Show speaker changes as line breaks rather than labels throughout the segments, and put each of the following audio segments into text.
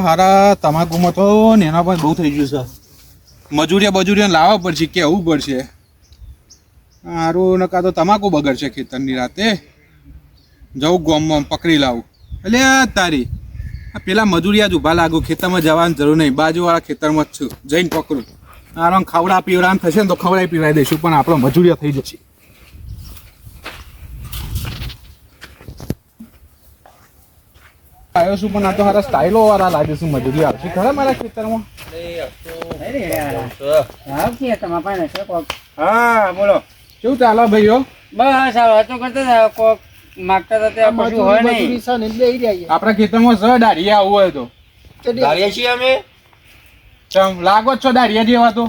હારા તમાકુમાં તો નેના પણ બહુ થઈ ગયું છે. મજૂરિયા લાવવા પડશે, કેવું પડશે. સારું નકા તો તમાકુ બગડશે ખેતરની રાતે. જવું ગામમાં પકડી લાવું. એટલે તારી પેલા મજૂરિયા જ ઊભા લાગુ, ખેતરમાં જવાની જરૂર નહીં, બાજુવાળા ખેતરમાં જ છું, જઈને પકડું. આરામ ખવડા પીવડામ થશે ને તો ખવડાવી પીવડાવી દઈશું, પણ આપણો મજૂરિયા થઈ જશે. આવ્યો છું પણ આ તો સારા સ્ટાઇલો વાળા લાગે છે. મજૂરી આવશે ખરા મારા ખેતરમાં?
હા બોલો,
કેવું ચાલે ભાઈઓ?
બસ વાતો કરતા કોક માગતા હતા કશું હોય નહીં.
આપણા ખેતરમાં સ દાઢિયા આવું હોય તો
દારિયા છીએ અમે.
ચમ લાગો છો દાઢિયા જેવા તો.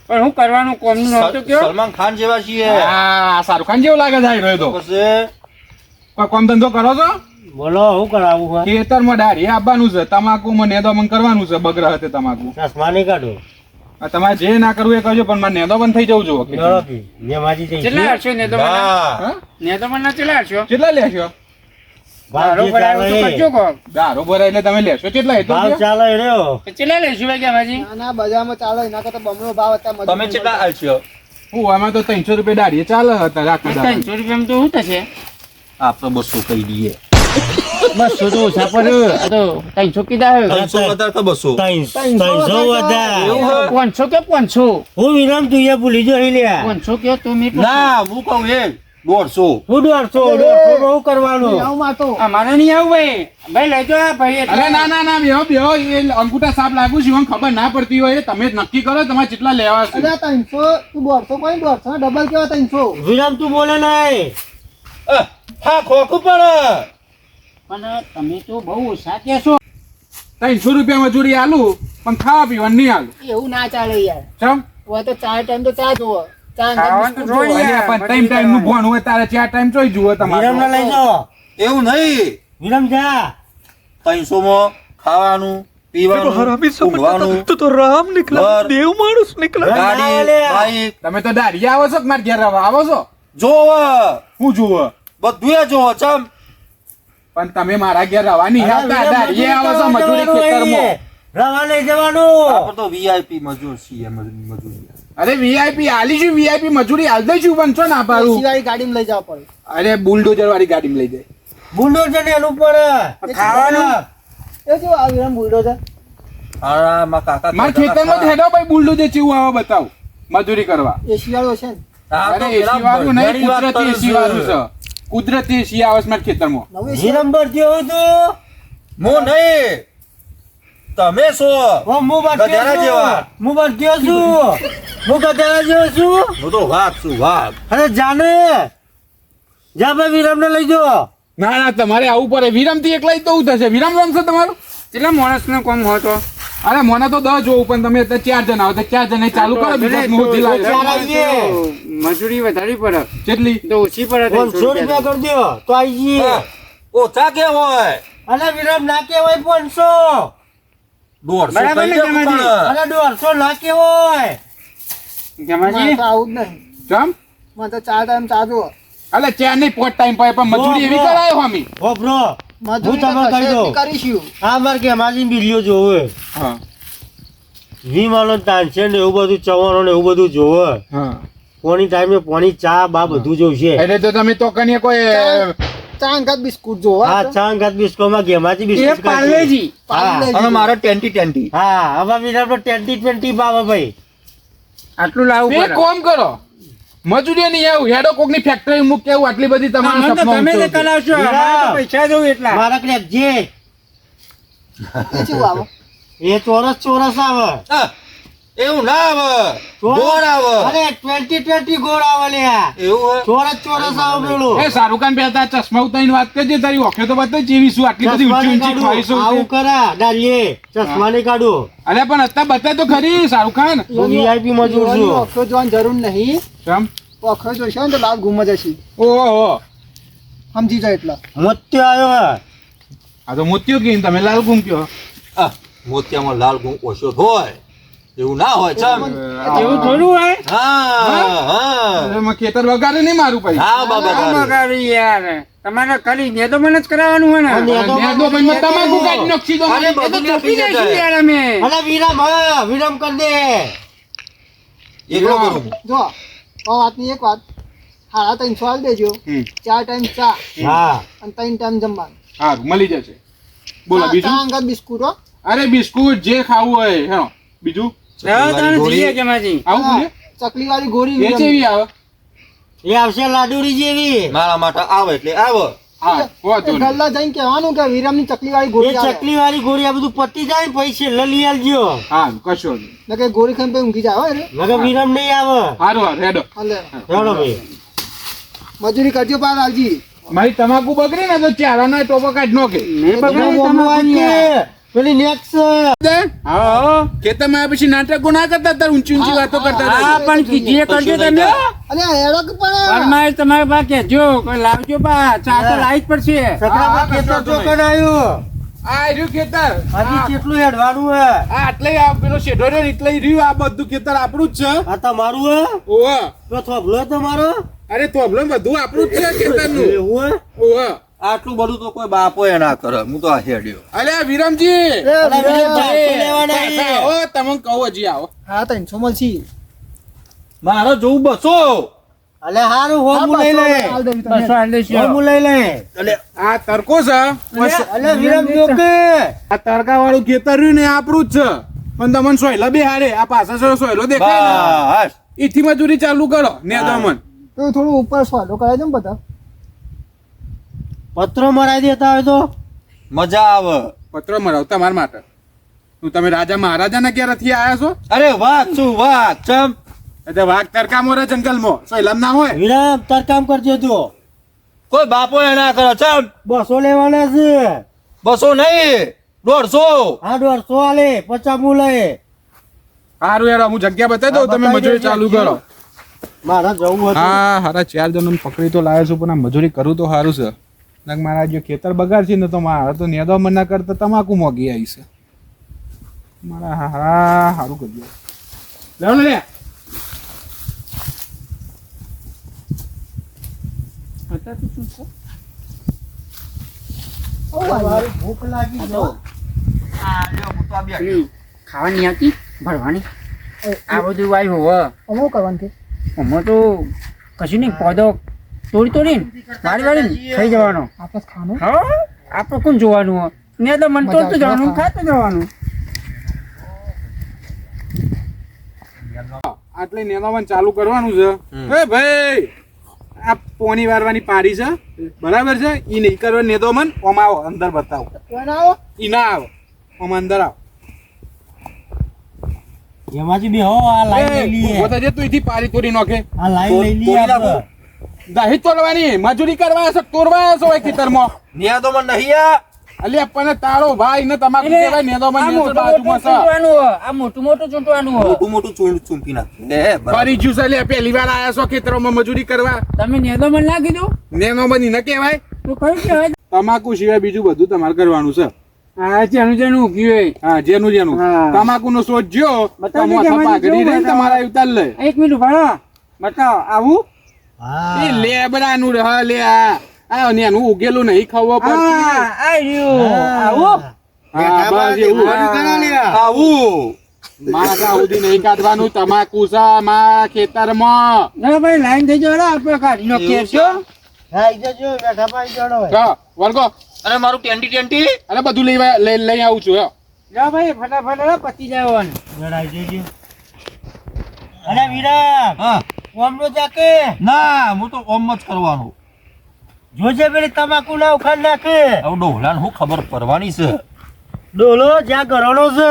પણ શું કરવાનું, કોમનું નહોતું કયો? સલમાન ખાન જેવા છીએ.
હા, શાહરુખ ખાન જેવો લાગે જાય રહ્યો તો. કોઈ કામ ધંધો કરો છો?
બોલો શું કરાવવું હોય?
ખેતરમાં દાઢિયા આપવાનું છે, તમાકુ માં નેદોમન કરવાનું છે. બગરા હતે તમાકુ
ચશ્મા નહીં કાઢો.
તમારે જે ના કરવું એ કરજો, પણ મારે નેદો બંધ થઈ જવું જોઈએ.
કેટલા હરશો નેદો નેદોમન ના કેટલા હરશો?
કેટલા લેશો?
દારો
ભરાય એટલે તમે લેશો કેટલા? એ તો
કેટલા લેશું ભાઈ કેમાજી?
ના બજારમાં ચાલે એના કરતા બમણો ભાવ હતા.
તમે કેટલા હરશો?
હું આમાં તો 300 રૂપિયા દાઢીએ ચાલે હતા.
300 રૂપિયા તો શું થશે?
આપણે 200 કહી દઈએ.
200 તો ઓછા પર તો 300 કીધા.
300 વધારે તો 200.
300 વધારે 500 કે 500?
હું વિરામ તું એ ભૂલી જો લ્યા.
500 કે તું મીઠ
ના હું કહું એ 150.
હું 150 બહુ કરવાનું.
અમારે નહીં આવું ભાઈ લઈ જો ભાઈ.
અરે ના બેહો એ અંગૂઠા સાપ લાગુ છું, ખબર ના પડતી હોય. તમે જ નક્કી કરો તમારે કેટલા લેવા છે.
300 તું 200 કોઈ 200 ડબલ કેવા 300? વિરામ તું બોલે નહીં.
હા ખોખું પણ
તમે તો બહુ ઓછા કહેશો.
300 રૂપિયા મજૂરી આલું, પણ ખાવા પીવાનું નહીં આલું.
એવું ના ચાલે યાર.
ચમ
હોય તો 4 ટાઈમ તો ચા જોવો.
ટાઈમ નું ભણ હોય તારે 4 ટાઈમ જોઈ જુઓ તમારે.
લઈ જાઓ.
એવું નહીં.
વિરામ જા.
300 માં ખાવાનું પીવાનું ઊંઘવાનું
તો રામ નીકળ્યા, દેવ માણસ નીકળ્યા.
ગાડી બાઈક
તમે તો દાઢી આવો છો કે મારે ઘેર આવો છો?
જોવ
હું જુઓ
બધું જોવો. ચમ
પણ તમે મારા ઘેર રવાની દાઢી આવો છો મજૂરી ખેતરમાં.
રવા લઈ જવાનું.
આપણે તો વીઆઈપી મજૂર છીએ. મજૂરી
અરે વીઆઈપી આલી છું, વીઆઈપી મજૂરી આલ દઈશું, પણ છો ના પાડું.
સિવાય ગાડીમાં લઈ જવા પડે.
અરે બુલડોઝર વાળી ગાડીમાં લઈ જાય.
બુલડોઝર ને એનું પડે ખાવાનું. એ જો આ વિરામ બુલડોઝર.
હા માં કાકા
મારા ખેતરમાં જ હેડો ભાઈ બુલડોઝર ચેવું આવે બતાવ મજૂરી કરવા.
એસી વાળો છે ને?
અરે એસી વાળું નહીં, કુદરતી એસી વાળું છે. કુદરતી એસી આવે છે મારા ખેતરમાં.
જે નંબર થયો હોય તો
હું નહીં તમે છો ગધેડા જેવા.
હું બચ્યો છું. હું ગધેડા જેવો છું.
હું તો વાઘ છું, વાઘ.
અરે જાને જા ભાઈ વિરામ ને લઈ જાઓ.
ના તમારે આવું પડે. વિરામ થી એકલા જ તો થશે. વિરામ રમશે તમારું?
કેટલા માણસ નો કામ હોય તો?
અરે મને તો 10 જોવું, પણ તમે અત્યારે 4 જણા આવો તો 4 જણા ચાલુ કરો. બીજા મોટી લાગે
મજૂરી વધારવી પડે.
કેટલી?
તો ઓછી પડે.
500 રૂપિયા કરી દો તો આવી જઈએ.
ઓછા કે હોય
અરે વિરામ ના કેવાય 500.
150
બરાબર ને
કહી દે
જમાજી?
પણ.
અરે 150 ના કેવાય.
જમાજી
આવું જ નહીં.
ચમ
મને તો 4 ટાઈમ ચા જુઓ.
અલે 4 નહીં 5 ટાઈમ પાય, પણ મજૂરી એવી કરાયો હમી.
ઓ બ્રો હું તમને કહી દઉં કરીશું. હા મારે કે માજી બિલ્લીઓ જોવે.
હા
વિમાનો તાનસેન એવું બધું ચવાણો ને એવું બધું જોવે.
હા
પોણી ટાઈમે પોણી ચા બા બધું જોશે.
એટલે તો તમે તો કને કોઈ
ચા અંગાત બિસ્કુટ જોવો. હા ચા અંગાત બિસ્કુટ માં ગેમાજી બિસ્કુટ
પાર્લેજી.
અને મારો ટેન્ટી
હા હવે વિરામ તો 20 બાવા ભાઈ
આટલું લાવવું
એક
પડે.
કામ કરો, મજૂરી નહીં આવું હેડો કોક ની ફેક્ટરી મૂક કેવું આટલી બધી તમારે
તમે જે કરાવશો અમારે તો પૈસા દઉં એટલા.
મારા કે જે એ ચોરસ આવે.
એવું ના આવે. ગોળ આવે.
અરે 20 ગોળ આવે લ્યા.
એવું હોય
ચોરસ આવે પેલું.
એ શાહરુખ ખાન પહેરતા ચશ્મા ઉતારીને વાત કરજે. તારી ઓખે તો બતાવી જેવી શું આટલી બધી ઊંચી ઊંચી ખ્વાહિશો
આવું કરા ડાલીએ ચશ્મા નહીં કાઢું.
અરે પણ અત્યારે બતાય તો ખરી શાહરુખ ખાન.
હું વીઆઈપી મજૂર છું. ઓખો જોવાની જરૂર નહીં.
ચમ
ઓખો જોશે ને તો લાલ ગુમ જશે.
ઓહો
સમજી જાય એટલા મોત્યો આવ્યો.
આ તો મોતિયો કે તમે લાલ ગુમ કયો.
મોતિયામાં લાલ ગુણ ઓછો હોય. એવું ના હોય ચમ
એવું થોડું હોય
હા
એમાં ખેતર વગાડે નહીં મારું પછી
હા બાબા
આમ
તારે.
વગાડી યાર તમારે ખાલી નેદો મને જ કરાવવાનું હોય ને
નેદો ભાઈ તમાકુ કાઢી નાખશી તો
અરે
એ તો
બધું
ચોપી
નાખી
દઈશું
જાય.
યાર અમે
અરે વિરામ હા વિરામ કર દે
એકલો કરું
જો વાતની એક વાત 350 આલી દેજો
હમ.
4 ટાઈમ ચા
હા
અને 3 ટાઈમ જમવાનું
સારું મળી જશે બોલો
ચા
બીજું
અંગત બિસ્કુટ હો
અરે બિસ્કુટ જે ખાવું હોય હેનો બીજું
જાઓ તાણે જઈએ જમાજી
આવું બોલે
ચકલી વાળી ગોળી
એ ચેવી આવે
એ આવશે લાડુરી જેવી
મારા માટે આવે એટલે આવે
હા વાંધો નહીં.
ગલ્લા જઈને કહેવાનું કે વિરામની ચકલી વાળી
એ
ગોળી આવે
ચકલી વાળી ગોળી આ બધું પતી જાય ને પછી છેલ્લે લઈ આવજો
હા કશો નહીં
ને કે ગોળી ખાઈને પછી ઊંઘી જાય હો રે
મગર વિરામ નહીં આવે
સારું હારું હેડો
હાલે
હેડો ભાઈ
મજૂરી કરજો પાર આલજી
મારી તમાકુ બગડી ને તો ચારાના ટોપો કાઢ નો કે
નહીં બગડે
બોમ્બો
તમાકુ
વાંચે.
યાર.
પેલી નેક્સ
હા
ખેતરમાં આવ્યા પછી નાટકો ના કરતા તાર ઊંચી ઊંચી વાતો કરતા
હા
હતા.
પણ કીધીએ કરજો તમે
અને આ હેડક પણ
પરમાય તમારે પાસે કહેજો કોઈ લાવજો બા ચા તો લાવી જ પડશે
સકરામાં ખેતર ચોકન આવ્યું
આ રહ્યું ખેતર
હજી કેટલું હેડવાનું હે
આ એટલે આ પેલો શેઢો રહ્યો ને એટલે રહ્યું આ બધું ખેતર આપણું જ છે
આ તમારું હે
ઓવા
તો થોભલો તમારો
અરે તોબલો બધું આપણું જ છે ખેતરનું
એવું હે
ઓવા
આટલું બધું તો કોઈ બાપો એ ના કરે હું તો આ હેડ્યો
અલે વિરમજી
અલા, વિરામ ચારસો લેવાના છે.
આવો તમને કહું હજી આવો
હા 300 મળશે
મારે જોવું બસો
અલે હારું હોમું લઈ લે
હાલ દેવી તમે
બસો આલી દઈશું.
હોમું લઈ લે
એટલે
આ તરકો છે
અલે વિરામ જોકે
આ તરકા વાળું ખેતર રહ્યું ને એ આપણું જ છે પણ તમને સોયલો બે હારે આ પાછા સોયલો દેખાય ને
બસ
ઈથી મજૂરી ચાલુ કરો ને દમન
તો થોડું ઉપર સ્વાદો કરાવી દો ને બધા
પત્રો મરાઈ દેતા હોય તો
મજા આવે
પત્રો મરાવ તમારા માટે હું તમે રાજા મહારાજાના ક્યારેથી આયા છો
અરે વાત શું વાત ચમ
એટલે વાઘ તરકા મોરે જંગલમાં સોયલામ ના હોય
વિરામ તાર કામ કરજે તું
કોઈ બાપો એ ના કરે ચમ
બસો લેવાના છે
બસો નહીં 150
આ 150 આલે 50 મુ લે
સારું યાર હું જગ્યા બતાવી દઉં તમે મજૂરી ચાલુ કરો
મારા જવું હતું
હા હારા 4 જણને પકડી તો લાવ્યો છું પણ આ મજૂરી કરું તો સારું છે નક મારા જો ખેતર બગાડશે ને તો મારા તો નેદો મના કરતા તમાકુ મોગી આવી છે મારા હારા સારું કરજો લેવ ને લે
મારી ભૂખ લાગી જો
પેલી ખાવાની હતી ભરવાની આ બધું વાયુ હોવ
અમો કરવાનું કે
આમાં તો કશું નહીં પૌધો તોડીને વાળી થઈ જવાનો
આપસ ખાનું
હા આપણે કોણ જોવાનું હોય ને તો મન તોડતું જવાનું ખાતું જવાનું
આટલે નેદામણ ચાલુ કરવાનું છે એ ભાઈ આ પોની વારવાની પાડી છે બરાબર છે ઈ નહીં કરવા નેદોમન ઓમ આવો અંદર બતાવો
કોઈ ના આવો
ઈ ના આવો ઓમ અંદર આવો
એમાંથી બી હો આ લાઈન લઈ લઈએ
ઉભો થજે તું ઈથી પાડી તોડી નાખે
આ લાઈન લઈ લઈએ
તોડી
આપણે.
દાહી તોડવાની મજૂરી કરવા છે તોડવા છે હોય ખેતરમાં
નિયા તો મને નહીં આ
અલી આપણને તાળો ભાઈ ને તમાકુ
એટલે
કહેવાય નેદોમન
આ
નેચર
મોટું
બાજુમાં છે
ચૂંટવાનું હોય આ મોટું ચૂંટવાનું હોય
મોટું મોટું ચૂંટી નાખે લે બરાબર
ફરી જ્યુસ એટલે પહેલી વાર આયા છો ખેતરોમાં મજૂરી કરવા
તમે નેદો મને ના કીધું
નેદોમન ઈને કહેવાય
તો કયું કહેવાય
તમાકુ સિવાય બીજું બધું તમારે કરવાનું છે
હા જેનું ઉગ્યું
હા જેનું જેનું
હા.
તમાકુ નો શોધ જ્યો
બતાવજો
તો
કે
મોથા
મને
પાઘડી
કેવું
રહીને
બતાવો.
તમારા ઉતાર લે
એક મિનિટ ભાડો બતાવો આવું
હા
એ લેબડાનું હા લે આ ને એનું ઉગેલું નહીં ખાવો પડતું
હા આ રહ્યું આવું
હા બસ એવું
આવું
મારા સુધી નહીં કાઢવાનું તમાકુ છે મારા ખેતરમાં
ના ભાઈ લાઈન થઈ જાય આપણે કાઢી નો કેસો
હા ઈ જો બેઠા પાઈ જણો હોય
હા વર્ગો
અને મારું ટેન્ટી
અરે બધું લઈ આવું છું હો.
જા ભાઈ ફટાફટ પતી જાય
જણાઈ દેજો અરે વિરામ
હા
ઓમનો જાકે
ના હું તો ઓમ જ કરવાનું
જોજે પેલી તમાકુ ના ઉખાડ નાખે
હવે ડોહલાને હું ખબર પડવાની છે
ડોલો જ્યાં ઘરનો છે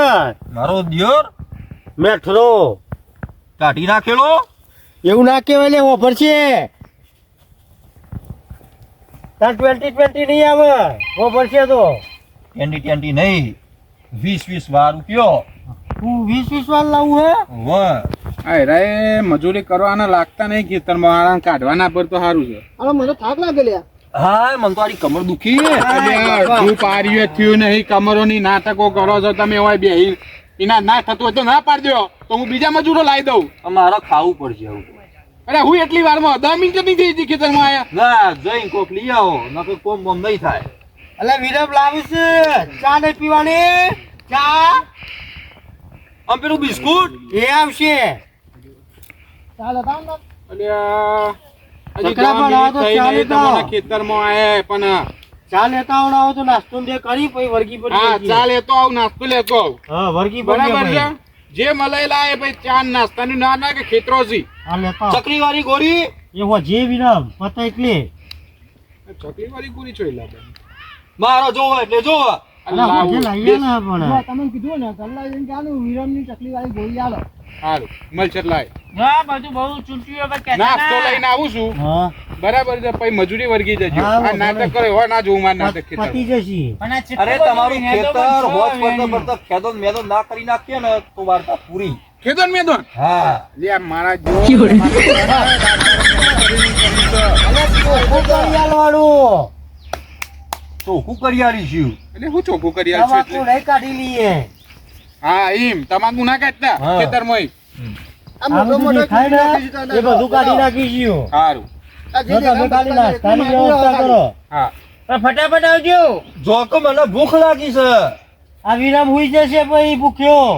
મારો દિયોર
મેઠરો
કાઢી નાખેલો
એવું ના કહેવાય લે ઓફર છે તાર 20 નહીં આવે ઓફર છે તો
ટેન્ટી નહીં 20 વાર રૂપિયો
તું 20 વાર લાવું હે
વાહ
આ રે મજૂરી કરવાના લાગતા નહીં ખેતરમાં આરામ કાઢવાના પર તો સારું છે
અરે મને થાક લાગે લ્યા
હા મને તો આની કમર દુખી
તું પાર્યું થયું નહીં કમરોની નાટકો કરો છો તમે હોય બે એના ના થતું હોય તો ના પાડજો તો હું બીજા મજૂરો લાવી દઉં.
અમારે ખાવું પડશે આવું તો.
અરે હું એટલી વારમાં 10 મિનિટ નહીં થઈ હતી ખેતરમાં આયા.
ના જઈને કોક લઈ આવો નકર કોમ બોમ નહીં થાય.
અલે વિરમ લાવું છે ચા નહીં પીવાની ચા
આમ પેલું બિસ્કુટ
એ આવશે
ચાલો તાવ ને.
અલ્યા હજી
છકડા
10
પણ આ તો
મિનિટ થઈ
ચાલે
નહીં
તો.
તમારા ખેતરમાં આયા પણ
ચા લેતા આવડાવો તો નાસ્તો બે કરી પછી વર્ગી પર
હા ચા લેતો આવ નાસ્તો લેતો આવ.
હા વર્ગી પર
બરાબર છે. જે મલાઈ લાવે ભાઈ ચા ને નાસ્તાની ના ના કે ખેતરો છે.
આ લેતા આવ.
ચકરી વાળી ગોળી
એ હો જે વિરમ પતા એટલે
ચકલી વાળી પૂરી ચોઈ લાગે.
મારો જોવો એટલે જોવો.
અલા હોજે લાવ્યા ને
જો
પણ
તમે કીધું ને ગલ્લા જઈને ચાલુ વિરમની ચકલી વાળી ગોળી આલો.
હારું મલચર લાય.
હા બધું બહુ ચૂંટ્યું હવે કહેતા
નાસ્તો
ના.
લઈને આવું છું.
હા
બરાબર છે પછી મજૂરી વર્ગી જજો.
હા,
આ નાટક કરે હો ના જોઉં માર નાટક ખેતર.
પતી જશે
પણ આ ચીટલું
અરે
બધું
તમારું
હેદો
ખેતર
પણ
હોજ
છો
પડતો
એની.
પડતો ખેદો મેદો ના કરી નાખીએ ને તો વાર્તા પૂરી.
ખેતર મેદોન
હા
લે આ મારા જો
ચોખ્ખું કરી આલવાનું
ચોખ્ખું કરી આલીશું.
એટલે હું ચોખ્ખું કરી આલ છું
તમાકુ
એટલે.
નહીં કાઢી લઈએ
હા એમ તમાકુ ના કાઢતા
હા.
ખેતરમાં
આ
આ
મોટો
બધું
મોટો
દેખાય ને
ચીકણો
એ બધું કાઢી નાખીશું
સારું
આ જે
જો તમે
દેખાય
ખાલી નાસ્તાની વ્યવસ્થા કરો
હા
પણ ફટાફટ આવજો.
જો કે મને ભૂખ લાગી છે.
આ વિરામ હુઈ જશે પછી ભૂખ્યો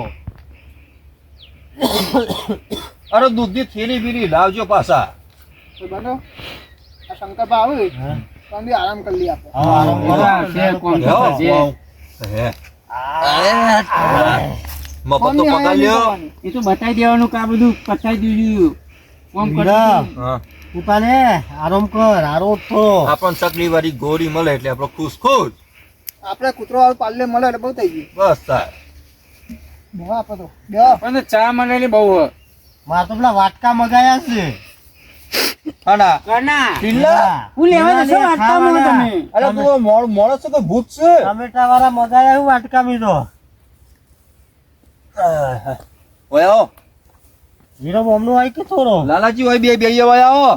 અરે દૂધની થેલી બીરી લાવજો પાછા.
તો બનો આ શંકરબા આવે તો અમે આરામ કરી લઈએ આપણે.
હા, આરામ કરો.
હા, છે, કોણ
લ્યો,
કરશે?
હે. મફત તો પગાર લ્યો.
એ તો બતાવી દેવાનું કે આ બધું પતાવી દીધું કોમ
વિરામ
કરતું.
હા.
ઉપાને આરામ કર આરોપ થોડો
આપણ ચકલી વાળી ગોળી મળે એટલે આપણો ખુશ ખુશ.
આપણે કૂતરો વાળું પાલ્લે મળે એટલે બહુ થઈ ગયું.
બસ થાય.
બેહો આપણે તો બેહો.
પણ ચા મળેલી બહુ
મારે તો પેલા વાટકા મગાયા છે
આના
કરના
ટીલા?
હું લેવા જશો વાટકામાં
ખાવાના.
તમે?
અરે તું મોણસ છે કે ભૂત છે?
ટમેટા વાળા મગાયા હું વાટકા મીધો
ઓય આવો.
વિરામ હમણાં આવી કે થોડો
લાલાજી હોય બે બે ઓય આવો.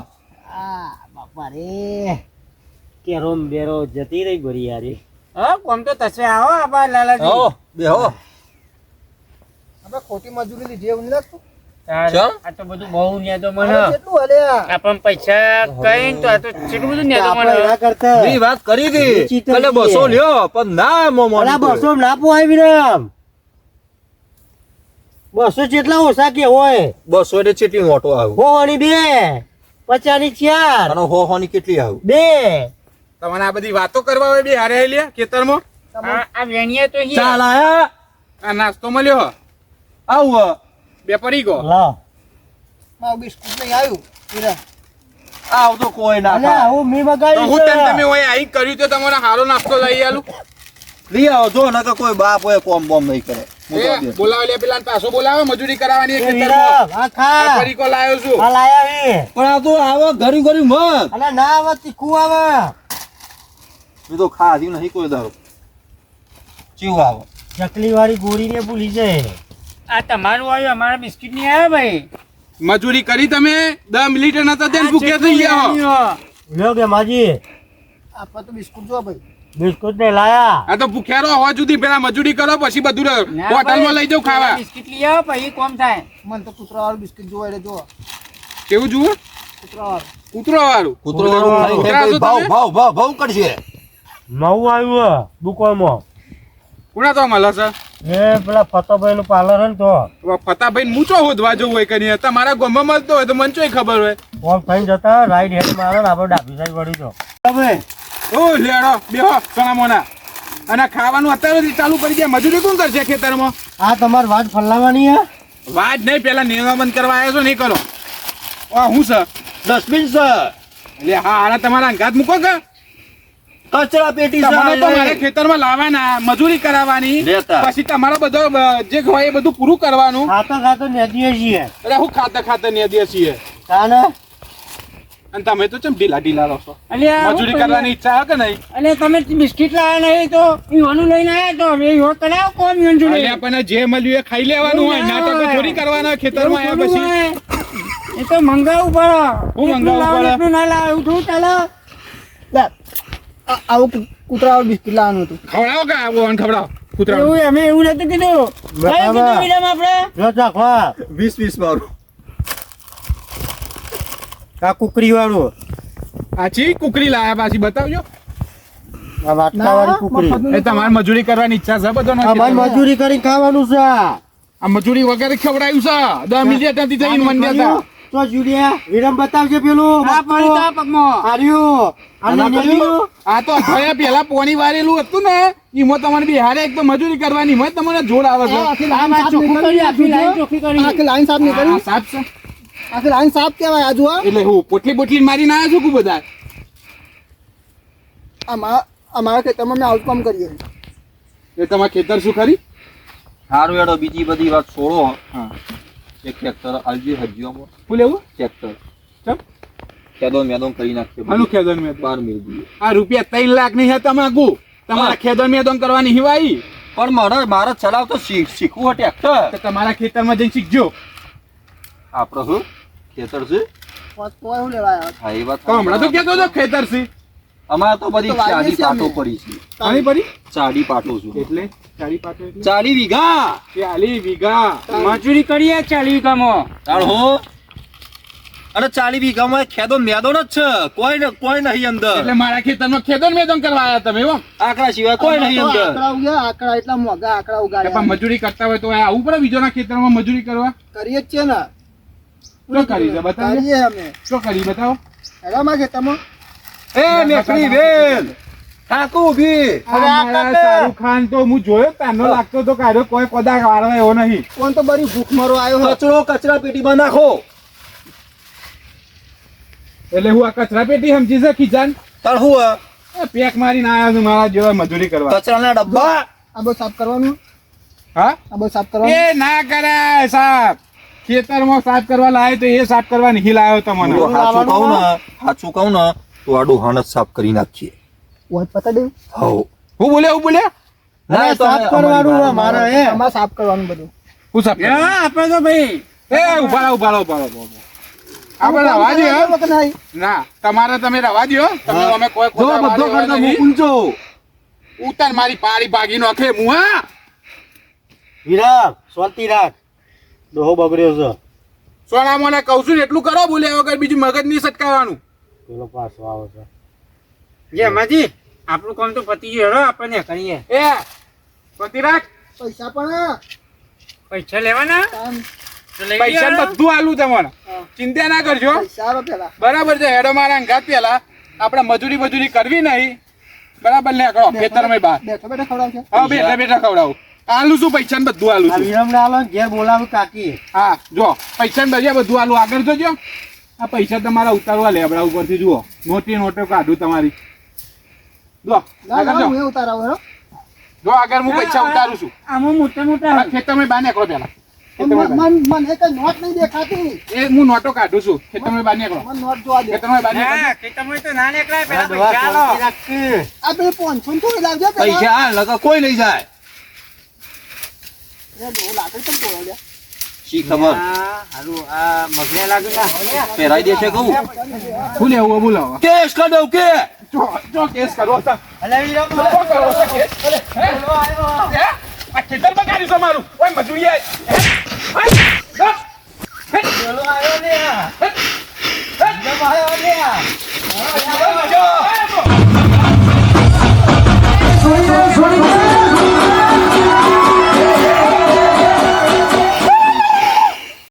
આ બાપા રે કેરોમ બેરો જતી રહી બરી યારી
હા કોમ તો તસે આવો આપા લાલાજી.
આવો બેહો.
આપણે ખોટી મજૂરી લીધી એવું નહીં લાગતું?
તાર,
ચમ?
આ તો બધું બહુ નેદો મને
અરે કેટલું હલ્યા.
આપણ પૈસા કઈ તો આ તો કેટલું બધું નેદો
આપણે
મને
એના કરતા
ની વાત કરી હતી
ચીતર
એટલે
છીએ.
200 લ્યો પણ ના મોમો
અલા 200 ના પોહાય વિરામ 200 જેટલા ઓછા કે હોય
200 એટલે ચેટલી મોટો આવ.
હોવાની બે 50 ની 4
અને હો ની કેટલી આવ?
બે
તમારે આ બધી વાતો કરવા હોય બે હારે લ્યા ખેતરમાં.
આ વેણિયા તો hier.
ચાલ આયા
આ નાસ્તો મળ્યો
આવ.
બે પડી ગયો.
લાવ
મારું બિસ્કુટ નહીં આવ્યું વિરમ.
આવ તો કોઈ ના
અલ્યા
ખાય.
હું મી
તો
મગાવી
હું તેમ તમે હોય આઈ કર્યું તો તમારે હારો નાસ્તો લઈ આલું.
લઈ આવો જો નકર કોઈ બાપ હોય કોમ બોમ નહીં કરે. હું તો
એ
દે.
બોલાવે લે પેલા પાછો બોલાવે મજૂરી કરાવવાની એ ખેતરમાં.
વિરામ આ
આ
ખા
પરીકો લાવ્યો છું.
આ લાયા હે
પણ આ તો આવો ઘરી ઘરી મત.
અલા ના આવે તીખું આવે
મેં તો ખાધું નહીં કોઈ દાડો. ચીવ આવો.
ચકલી વાળી ગોળી ને ભૂલી જાય
આ તમારું આવ્યું અમારા બિસ્કિટ નહીં આવ્યા ભાઈ.
મજૂરી કરી તમે 10 મિનિટ નતા તેને ભૂખ્યા થઈ ગયા હો.
લ્યો કે માજી
આપણે તો બિસ્કુટ જો ભાઈ.
બિસ્કુટ ને લાયા
આ તો ભૂખ્યા રહો હવા સુધી પેલા મજૂરી કરો પછી બધું
ના
હોટલમાં લઈ જાઉં ખાવા.
બિસ્કિટ લઈ આવો પછી કોમ થાય.
મને તો કૂતરા વાળું બિસ્કિટ જોવા એટલે જો
કેવું જુઓ
કૂતરા વાળું.
કૂતરો વાળું.
કૂતરો વાળું ખાઈ ખાઈ
કૂતરા છો
ભાવ
તમે?
ભાવ ભાવ ભાવ કરશે.
નવું આવ્યું દુકાનમાં
કોના તો મળે છે
એ પેલા ફતોભાઈ નું પાર્લર હે ને તો
હવે ફતાભાઈ મૂચો હોદવા જવું હોય કરીને તમારા ગામમાં મળતો હોય તો મને ચોય ખબર હોય.
ઓમ થઈને જતા રાઈટ હેન્ડ મારો ને આપણે ડાબી સાઈડ વળી તો તમે
ઓ લેડો બેહો સોના મોના. અને ખાવાનું અત્યારે ચાલુ કરી દે. મજૂરી કોણ કરશે ખેતરમાં?
આ તમારી વાત ફલાવાની હે
વાત નહીં પેલા નિર્ણય બંધ કરવા આવ્યો છો નહીં કરો. હું છે
ડસ્ટબિન છે.
એટલે હા આના તમારા અંગાત મૂકો કે
કચરા પેટી
તમારે તો મારે
છે.
ખેતરમાં લાવવાના મજૂરી કરાવવાની
લેતા.
પછી તમારો બધો જે હોય એ બધું પૂરું કરવાનું.
ખાતો નેદીએ છીએ
એટલે હું ખાતા ને દે છીએ
તાને
અને તમે તો ચમ ઢીલા ઢીલા રહો છો.
અલ્યા, હું
મજૂરી
કરી-
કરવાની ઈચ્છા હે કે નહીં?
અને તમે બિસ્કિટ લાવ્યા નહીં તો ઈવાનું લઈને આવ્યા તો હવે ઈવો કરાવો કોમ ઈવન જોડે.
અલ્યા પણ જે મળ્યું એ ખાઈ લેવાનું હોય.
એવું ના
નાટકો
હોય.
થોડી કરવાના ખેતરમાં
એવું
આવ્યા
થોડું
પછી.
હોય. એ તો મંગાવવું પડે.
હું
એટલું
મંગાવવું
લાવો
પડે?
ને એટલું ના લાવો એવું થોડું ચાલે.
લે, આવું કૂતરા વાળું બિસ્કિટ લાવવાનું હતું.
ખવડાવો કે આવો અને ખવડાવો. કૂતરા
એવું અમે એવું નતું કીધું કયું કીધું વિરમ આપણે
જો ચાખવા
20 વાળું
આ કુકરી વાળું
આછી કુકરી લાયા પાછી બતાવજો
આ વાટકા વાળી કુકરી
એ તમારે મજૂરી કરવાની ઈચ્છા છે બધો
અમારે મજૂરી કરી ખાવાનું છે
આ મજૂરી વગેરે ખવડાયું છે 10 મિનિટ નથી થઈ મંડ્યા
તો જુલિયા વિરમ બતાવજે પેલું
આ પડી તા પગમાં
આર્યું અને નેલ્યું
આ તો અઠવાડિયા પહેલા પોણી વારેલું હતું ને એમાં તમારે બિહારે એક તો મજૂરી કરવાની એમાં તમારે જોડ આવે છે
આખી
આ
લાઈન
વાત
સાફ
ચોખ્ખું
નહીં
કરી આપી
કરી
લાઈન ચોખ્ખી કરી
આખી લાઈન સાફ નહીં
આ
કરી
સાપ છે
આખી લાઈન સાફ કહેવાય આજુ આ
એટલે હું પોટલી બોટલી મારીને આવ્યા છું કે બધા
અમારા ખેતરમાં મેં આઉટકમ કરીએ
એ તમારા ખેતર શું ખરી
સારું હેડો બીજી બધી વાત છોડો
હા
એક ટ્રેક્ટર આલજી હજીઓમાં
શું લેવું
ટ્રેક્ટર
ચમ
ખેદોન મેદોન કરી નાખશે
આનું ખેદન મેં
12 મિલ દઈએ
આ રૂપિયા 3 લાખ ની છે તમાકુ તમારા ખેદન મેદન કરવાની હિવાઈ
પણ મારે ચલાવતો શીખવું હોય ટ્રેક્ટર
તો તમારા ખેતરમાં જઈને શીખજો
આપણો શું ખેતર છે
પોય હું લેવા આવ્યા
હા એ વાત
તો હમણાં તો કહેતો હતો ખેતર છે
અમારે તો બધી
તો વાડીએ
ચાડી
છીએ
પાટો
અમે.
પડી છે
આની પડી
ચાડી પાટો છું
એટલે 40 પાટો એટલે
40 વીઘા
40 વીઘા
મજૂરી કરીએ 40 વીઘામાં
તાણ હો અને 40 વીઘામાં ખેદો મેદોન જ છે કોઈ નહીં અંદર
એટલે મારા ખેતરમાં ખેતર મેદન કરવા આવ્યા તમે એવો
આકડા સિવાય કોઈ નહીં અંદર
આકડા ઉગ્યા આકડા એટલા મોંઘા આકડા
કે
ઉગાડ્યા
પણ મજૂરી કરતા હોય તો આવું પડે બીજોના ખેતરમાં મજૂરી કરવા
કરીએ જ છે ને
શું કરી છે બતાવો
કરીએ અમે
શું કરી બતાવો
હેરામાં ખેતરમાં
એ મેકડી વેલ ઠાકુ ઉભી
આ મારા શાહરુખ ખાન તો હું જોયો તાનો લાગતો તો કાઢો કોઈ પદા વાળવા એવો નહીં
કોણ તો બરી ભૂખ મરો આવ્યો હે.
કચરા પેટીમાં નાખો
એટલે હું આ કચરા પેટી સમજી છે ખીચાન
તાર હું
પેક મારીને આવ્યા છું મારા જેવા મજૂરી કરવા
કચરાના ડબ્બા
આ બધું સાફ કરવાનું
હા
આ બધું સાફ કરવાનું
એ ના કરાય સાફ ખેતરમાં સાફ કરવા લાવે તો એ સાફ કરવા નહીં લાવ્યો તમને
સાચું કહું ને તો આડું હાનત સાફ કરી નાખીએ
ઓય પતા દે
હવ
હું બોલ્યા
ના તો
સાફ કરવાનું હોય મારે એ
આમાં સાફ કરવાનું બધું
હું સાફ કરું?
આપણે તો ભાઈ
એ ઉભા રહો આપણે રવા દો હો.
વખત નહીં.
ના તમારે તમે રવા દો તમે અમે કોઈ
જો
ખોટા
બધો
વાળવા
કરતા
નહીં.
ઊંચો
ઉતાર મારી પાડી ભાગી નાખે મુહા
વિરમ શાંતિ રાખ ડોહો બગડ્યો છે
સોના મોને કહું છું ને એટલું કરો બોલ્યા વગર બીજું મગજ નહીં સટકાવવાનું
પેલો પાછો આવે છે
જે માજી આપણું કામ તો પતી ગયું હેડો આપણે કરીએ
એ પતિ રાખ
પૈસા પણ
પૈસા લેવાના
કામ
તો લઈ
પૈસા
લ્યો.
બધું આલું તમને
હા.
ચિંતા ના કરજો
પૈસા આલો પેલા
બરાબર છે હેડો મારા અંગાત પેલા આપણે મજૂરી કરવી નહીં બરાબર ને કરો ખેતરમાં બહાર
બેઠા બેઠા ખવડાવશે
હા બેઠા બેઠા ખવડાવું આલું છું પૈસા ને બધું આલું
આ
છું
વિરમ આલો ને ઘેર બોલાવું કાકી
હા જો પૈસા ને બધું આલું આગળ જોજો આ પૈસા તમારા ઉતારવા લેબડા ઉપરથી જુઓ નોટો કાઢું તમારી જો
ના
આગળ
ના
જો
હું એ ઉતારાવ હેરો
જો આગળ હું પૈસા ઉતારું છું
આમાં મોટા
આ
મોટા
ખેતરમાં બહાર નીકળો પેલા ખેતરમાં બહાર.
મને કઈ નોટ નહીં દેખાતી
એ હું નોટો કાઢું છું ખેતરમાં બહાર નીકળો
મને નોટ જોવા દે
ખેતરમાં બહાર નીકળો
હા ખેતરમાં તો ના નીકળાય
આ
પેલા
ડોહા
પૈસા
શાંતિ
આલો
રાખી
આ પેલી 500 થોડી લાવજો પેલા
પૈસા આ લગા કોઈ નહીં જાય
એ ડોહ લાકડી કેમ તોડો લ્યા?
શી ખબર
હા હારું આ મગને લાગેલા
પહેરાઈ દેશે કહું
શું લેવું બોલાવો
કેસ કરી દઉં કે
જો કેસ કરો તો
અલે વિરમ
શું કરો છો કેસ? હે? હે? આ ખેતર બગાડ્યું છે મારું ઓય મજૂરી આય. હે? હે? હે?
પેલો આવ્યો ને આ.
હે?
વિરમ આવ્યો ને આ.
જો.